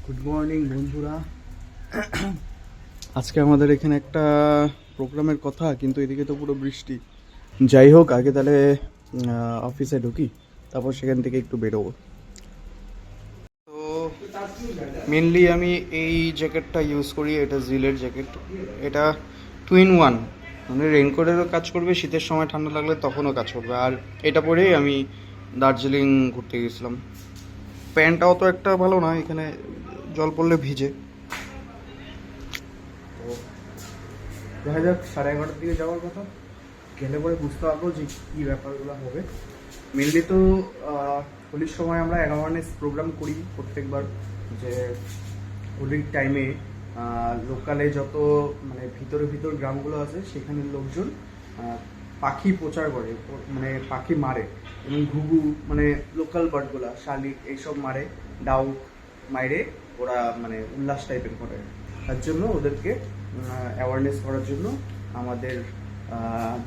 Good morning বন্ধুরা। আজকে আমাদের এখানে একটা প্রোগ্রামের কথা, কিন্তু এদিকে তো পুরো বৃষ্টি। যাই হোক, আগে তাহলে অফিসে ঢুকি, তারপর সেখান থেকে একটু বেরোবো। তো মেনলি আমি এই জ্যাকেটটা ইউজ করি, এটা জিলের জ্যাকেট। এটা 2 in 1, মানে রেইনকোটেরও কাজ করবে, শীতের সময় ঠান্ডা লাগলে তখনও কাজ করবে। আর এটা পরেই আমি দার্জিলিং ঘুরতে গেছিলাম। প্যান্টটাও তো একটা ভালো না, এখানে জল পড়লে ভিজে। তো দেখা যাক, 11:30 দিকে যাওয়ার কথা। গেলে পরে বুঝতে পারবো যে কী ব্যাপারগুলো হবে। মেনলি তো হোলির সময় আমরা অ্যাওয়ারনেস প্রোগ্রাম করি প্রত্যেকবার, যে হোলির টাইমে লোকালে যত মানে ভিতর গ্রামগুলো আছে সেখানের লোকজন পাখি প্রচার করে, মানে পাখি মারে, এবং ঘুঘু মানে লোকাল বার্ডগুলো, শালিক এইসব মারে, ডাউ মাইরে ওরা মানে উল্লাস টাইপের করে। তার জন্য ওদেরকে অ্যাওয়ারনেস করার জন্য আমাদের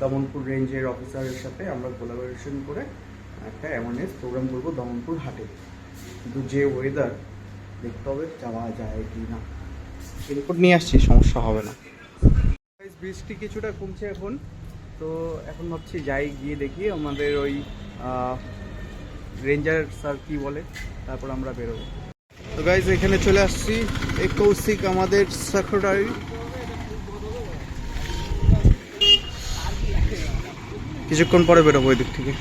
দমনপুর রেঞ্জের অফিসারের সাথে আমরা কোলাবোরেশন করে একটা অ্যাওয়ারনেস প্রোগ্রাম করবো দমনপুর হাটে। কিন্তু যে ওয়েদার, দেখতে হবে যাওয়া যায় কি না। রেনকোট নিয়ে আসছি, সমস্যা হবে না। বৃষ্টি কিছুটা কমছে এখন, তো এখন ভাবছি যাই, গিয়ে দেখি আমাদের ওই রেঞ্জার স্যার কি বলে, তারপর আমরা বেরোবো। তো গাইজ এখানে চলে আসছি, এই কৌশিক আমাদের সেক্রেটারি। কিছুক্ষণ পরে বেরোবো ওই দিক থেকে।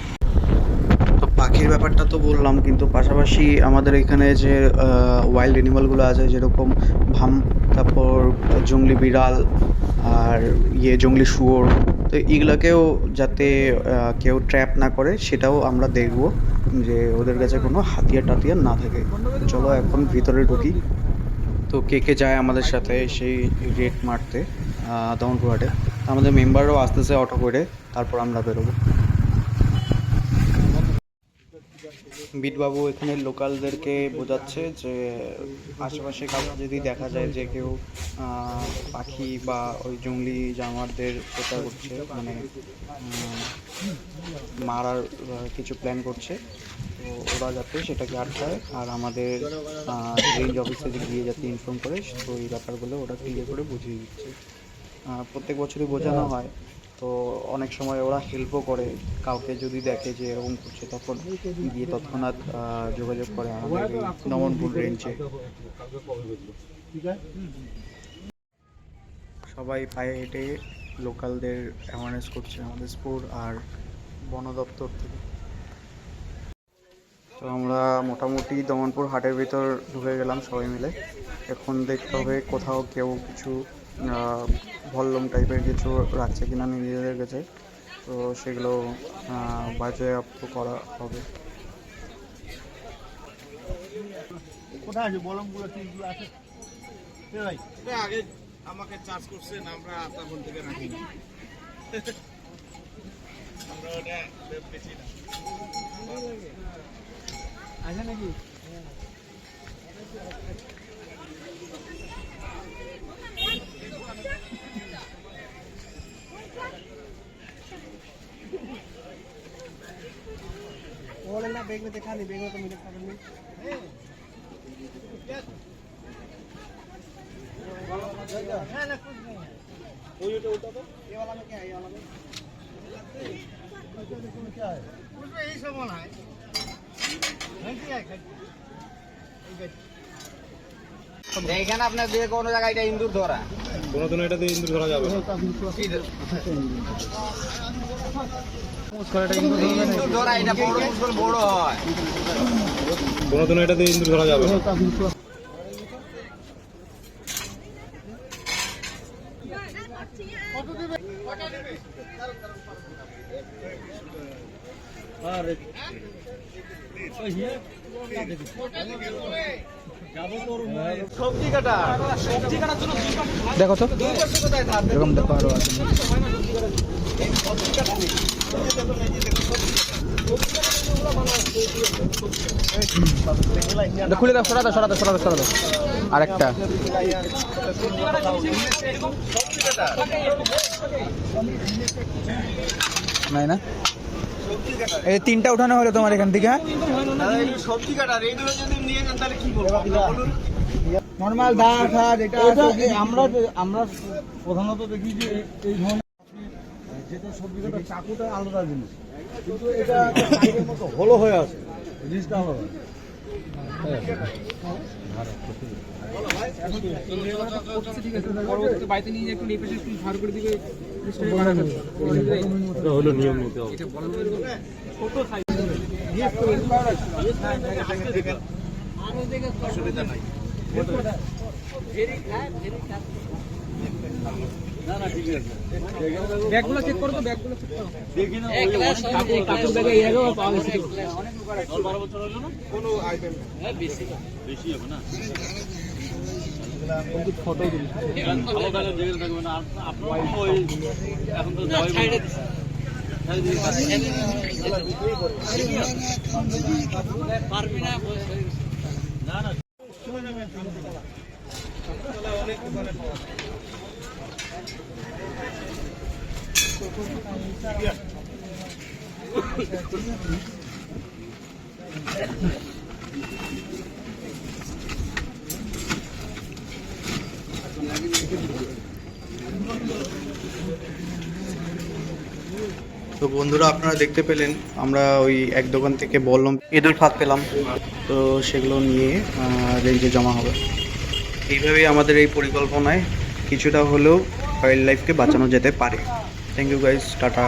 তো পাখির ব্যাপারটা তো বললাম, কিন্তু পাশাপাশি আমাদের এখানে যে ওয়াইল্ড অ্যানিমালগুলো আছে, যেরকম ভাম, তারপর জংলি বিড়াল, আর জংলি শুয়োর, তো এগুলোকেও যাতে কেউ ট্র্যাপ না করে সেটাও আমরা দেখব, যে ওদের কাছে কোনো হাতিয়ার টাতিয়ার না থাকে। চলো এখন ভিতরে ঢুকি। তো কে কে যায় আমাদের সাথে সেই রেড মারতে দমনপুর হাটে। আমাদের মেম্বাররাও আসতেছে অটো করে, তারপর আমরা বেরোবো। বিটবাবু এখানে লোকালদেরকে বোঝাচ্ছে যে আশেপাশে কাউকে যদি দেখা যায় যে কেউ পাখি বা ওই জংলি জানোয়ারদের প্রচার করছে, মানে মারার কিছু প্ল্যান করছে, তো ওরা যাতে সেটাকে আটকায় আর আমাদের রেঞ্জ অফিসে গিয়ে যাতে ইনফর্ম করে। তো এই ব্যাপারগুলো ওরা ক্লিয়ার করে বুঝিয়ে দিচ্ছে। প্রত্যেক বছরই বোঝানো হয়, তো অনেক সময় ওরা হেল্পও করে। কাউকে যদি দেখে যে এরকম করছে, তখন গিয়ে তৎক্ষণাৎ যোগাযোগ করে আমাদের দমনপুর রেঞ্জে। সবাই পায়ে হেঁটে লোকালদের অ্যাওয়ারনেস করছে আমাদের স্পোর আর বন দপ্তর থেকে। তো আমরা মোটামুটি দমনপুর হাটের ভিতর ঢুকে গেলাম সবাই মিলে। এখন দেখতে হবে কোথাও কেউ কিছু ভল্লুম টাইপের কিছু রাখছে কিনা নিজেদের কাছে, তো সেগুলো বাজেয়াপ্ত করা হবে। কোথায় আছে বলমগুলো, টিপগুলো আছে ভাই? আগে আমাকে চার্জ করছেন, আমরা তখন থেকে রাখি না, আমরা ওটা বেশি না আছে নাকি। बोले ना बैग में दिखा नहीं, बैग में तो मुझे खबर नहीं। है ना कुछ नहीं है। वो ये तो उल्टा तो ये वाला में क्या है, ये वाला में क्या है, उसमें यही सामान है। नहीं है দেখেন আপনার দিয়ে কোনো জায়গায় এটা ইন্দুর ধরা, কোনো দিন এটা দিয়ে ইন্দুর ধরা যাবে না। ইন্দুর ধরা এটা বড় মুশকিল, বড় হয়, কোনো দিন এটা দিয়ে ইন্দুর ধরা যাবে না। আরে সবজি কাটা, সবজি কাটার জন্য দেখো তো এরকম দেখো, আরো আছে খুলে দাও, সরা দাও, সরা দাও, সরা দাও, সরা দাও। আরেকটা নাই না, এই তিনটা উঠানো হলো তোমার এখান থেকে। সবজি কাটার এইগুলো যদি নিয়ে যান তাহলে কি বলবো বলুন। নরমাল দা ফার এটা আমরা প্রধানত দেখি যে এই ধরনের যেটা সবজি কাটা চাকুটা আলাদা জিনিস, কিন্তু এটা চাকুর মতো হলো হয়ে আছে, জিনিসটা আলাদা। বাড়িতে নিয়ে একটু নেপেছে একটু ঝাড় করে দিবে হলো নিয়ম নিতে হবে। অসুবিধা নাই। ব্যাগগুলো চেক করো তো, ব্যাগগুলো চেক করো। দেখি না কোনো আইটেম বেশি হবে না, ফটো ভালো থাকে জেগে থাকবে না আপনার ওই এখন তো পারবি না না না অনেক দোকানে পাওয়া যায়। তো বন্ধুরা, আপনারা দেখতে পেলেন আমরা ওই এক দোকান থেকে বললাম ইঁদুর ফাঁদ পেলাম, তো সেগুলো নিয়ে রেঞ্জে জমা হবে। এইভাবেই আমাদের এই পরিকল্পনায় কিছুটা হলেও ওয়াইল্ড লাইফকে বাঁচানো যেতে পারে। Thank you guys, tata.